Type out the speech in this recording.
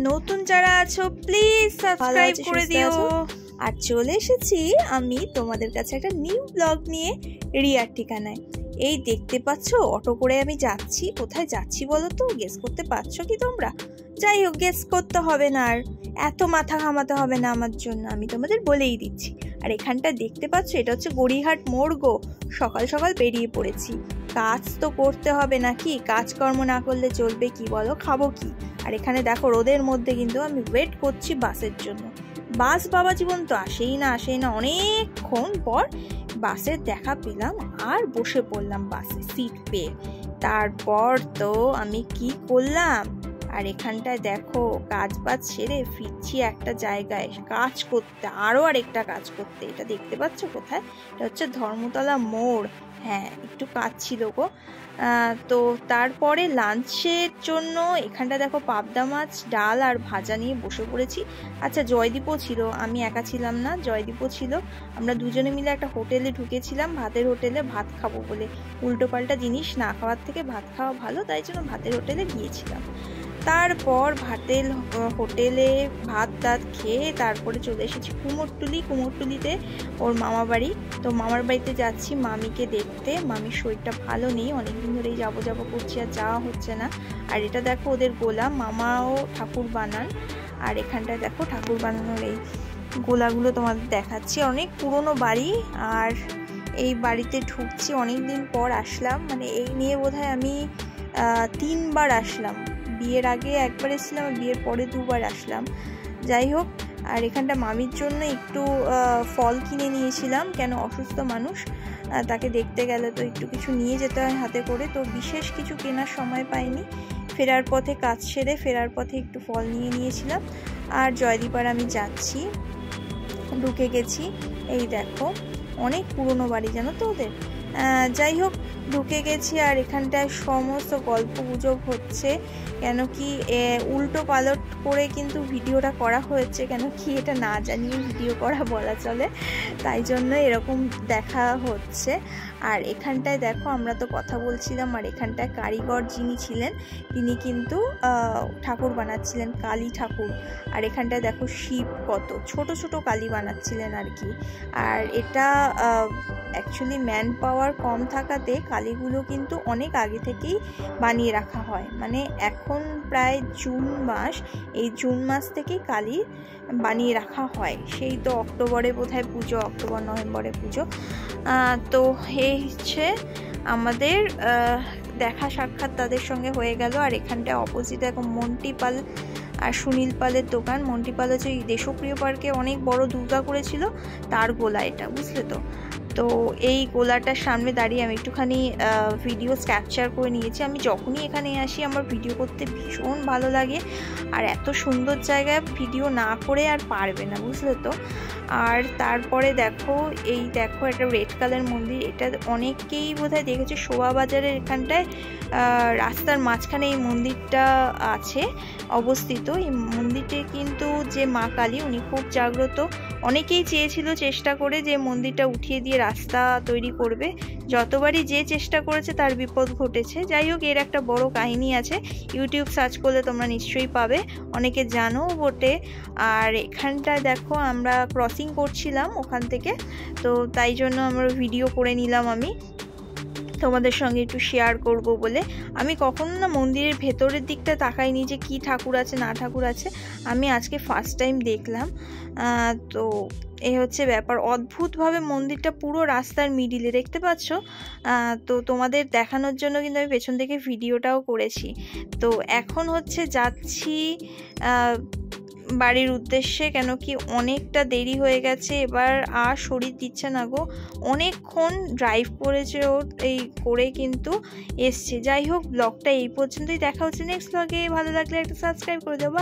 নতুন যারা আছো প্লিজ সাবস্ক্রাইব করে দিও। আর চলে এসেছি আমি তোমাদের কাছে একটা নিউ ব্লগ নিয়ে রিয়ার ঠিকানায়। এই দেখতে পাচ্ছ অটো করে আমি যাচ্ছি। কোথায় যাচ্ছি বলো তো? গেস করতে পারছো কি তোমরা? যাই হোক, গেস করতে হবে না, আর এত মাথা ঘামাতে হবে না আমার জন্য, আমি তোমাদের বলেই দিচ্ছি। আর এখানটা দেখতে পাচ্ছ, এটা হচ্ছে গড়িয়াহাট মোড় গো। সকাল সকাল বেরিয়ে পড়েছি। কাজ তো করতে হবে নাকি? কাজকর্ম না করলে চলবে কি বলো? খাবো কি? আর এখানে দেখো রোদের মধ্যে কিন্তু আমি ওয়েট করছি বাসের জন্য। বাস বাবা জীবন তো আসেই না। অনেকক্ষণ পর বাসের দেখা পেলাম আর বসে পড়লাম বাসে সিট পেয়ে। তারপর তো আমি কি করলাম, আর এখানটায় দেখো কাজ বাজ সেরে ফিরছি একটা জায়গায় কাজ করতে, আরও আরেকটা কাজ করতে। এটা দেখতে পাচ্ছ কোথায়? এটা হচ্ছে ধর্মতলা মোড়। হ্যাঁ, একটু কাজ ছিল গো। তো তারপরে লাঞ্চের জন্য এখানটা দেখো পাবদা মাছ, ডাল আর ভাজা নিয়ে বসে পড়েছি। আচ্ছা, জয়দীপও ছিল, আমি একা ছিলাম না, জয়দীপও ছিল। আমরা দুজনে মিলে একটা হোটেলে ঢুকেছিলাম, ভাতের হোটেলে, ভাত খাবো বলে। উল্টো পাল্টা জিনিস না খাওয়ার থেকে ভাত খাওয়া ভালো, তাই জন্য ভাতের হোটেলে গিয়েছিলাম। তারপর ভাতের হোটেলে ভাত টাত খেয়ে তারপরে চলে এসেছি কুমোরটুলিতে ওর মামা বাড়ি। তো মামার বাড়িতে যাচ্ছি মামিকে দেখতে। মামির শরীরটা ভালো নেই, অনেকদিন ধরেই যাবো করছি, আর যাওয়া হচ্ছে না। আর এটা দেখো ওদের গোলা, মামাও ঠাকুর বানান। আর এখানটায় দেখো ঠাকুর বানানোর এই গোলাগুলো তোমাদের দেখাচ্ছি। অনেক পুরনো বাড়ি, আর এই বাড়িতে ঢুকছি। অনেক দিন পর আসলাম, মানে এই নিয়ে বোধহয় আমি 3 বার আসলাম। বিয়ের আগে একবার এসেছিলাম, বিয়ের পরে 2 বার আসলাম। যাই হোক, আর এখানটা মামির জন্য একটু ফল কিনে নিয়েছিলাম, কেন অসুস্থ মানুষ, তাকে দেখতে গেলে তো একটু কিছু নিয়ে যেতে হয় হাতে করে। তো বিশেষ কিছু কেনার সময় পাইনি। ফেরার পথে কাজ সেরে ফেরার পথে একটু ফল নিয়ে নিয়েছিলাম। আর জয়দীপার আমি যাচ্ছি, ঢুকে গেছি। এই দেখো অনেক পুরনো বাড়ি জানো তো ওদের। যাই হোক, ঢুকে গেছি। আর এখানটায় সমস্ত গল্প গুজব হচ্ছে, কেন কি উল্টো পালট করে কিন্তু ভিডিওটা করা হয়েছে, কেন কি এটা না জানিয়ে ভিডিও করা বলা চলে, তাই জন্য এরকম দেখা হচ্ছে। আর এখানটায় দেখো আমরা তো কথা বলছিলাম, আর এখানটায় কারিগর যিনি ছিলেন তিনি কিন্তু ঠাকুর বানাচ্ছিলেন, কালী ঠাকুর। আর এখানটায় দেখো শিব, কত ছোট ছোট কালী বানাচ্ছিলেন আর কি। আর এটা অ্যাকচুয়ালি ম্যান পাওয়ার কম থাকাতে কালীগুলো কিন্তু অনেক আগে থেকেই বানিয়ে রাখা হয়। মানে এখন প্রায় জুন মাস, এই জুন মাস থেকেই কালী বানিয়ে রাখা হয়। সেই তো অক্টোবরে বোধহয় পুজো, অক্টোবর নভেম্বরে পুজো। তো এই হচ্ছে আমাদের দেখা সাক্ষাৎ তাদের সঙ্গে হয়ে গেল। আর এখানটায় অপোজিটে এখন মন্টি পাল আর সুনীল পালের দোকান। মন্টি পাল হচ্ছে দেশপ্রিয় পার্কে অনেক বড় দুর্গা করেছিল, তার গোলা এটা, বুঝলে তো। তো এই গোলাটার সামনে দাঁড়িয়ে আমি একটুখানি ভিডিও ক্যাপচার করে নিয়েছি। আমি যখনই এখানে আসি আমার ভিডিও করতে ভীষণ ভালো লাগে, আর এত সুন্দর জায়গায় ভিডিও না করে আর পারবে না, বুঝলে তো। আর তারপরে দেখো এই দেখো একটা রেড কালার মন্দির, এটা অনেকেই বোধহয় দেখেছে, শোভা বাজারের এখানটায় রাস্তার মাঝখানে এই মন্দিরটা আছে অবস্থিত। এই মন্দিরটি কিন্তু যে মা কালী, উনি খুব জাগ্রত। অনেকেই চেয়েছিল চেষ্টা করে যে মন্দিরটা উঠিয়ে দিয়ে রাস্তা তৈরি করবে, যতবারই যে চেষ্টা করেছে তার বিপদ ঘটেছে। যাই হোক, এর একটা বড় কাহিনী আছে, ইউটিউব সার্চ করলে তোমরা নিশ্চয়ই পাবে, অনেকে জানো বটে। আর এখানটায় দেখো আমরা ক্রসিং করছিলাম ওখান থেকে, তো তাই জন্য আমরা ভিডিও করে নিলাম আমি তোমাদের সঙ্গে একটু শেয়ার করব বলে। আমি কখনো না মন্দিরের ভেতরের দিকটা তাকাইনি যে কি ঠাকুর আছে না ঠাকুর আছে, আমি আজকে ফার্স্ট টাইম দেখলাম। তো এই হচ্ছে ব্যাপার। অদ্ভুতভাবে মন্দিরটা পুরো রাস্তার মিডিলে, দেখতে পাচ্ছ। তো তোমাদের দেখানোর জন্য কিন্তু আমি পেছন থেকে ভিডিওটাও করেছি। তো এখন হচ্ছে যাচ্ছি বাড়ির উদ্দেশ্যে, কেন কি অনেকটা দেরি হয়ে গেছে, এবার আর শরীর দিচ্ছে না গো। অনেকক্ষণ ড্রাইভ করেছে ওর, এই করে কিন্তু এসছে। যাই হোক, ব্লগটা এই পর্যন্তই, দেখা হচ্ছে নেক্সট ব্লগে। ভালো লাগলে একটা সাবস্ক্রাইব করে দেবো।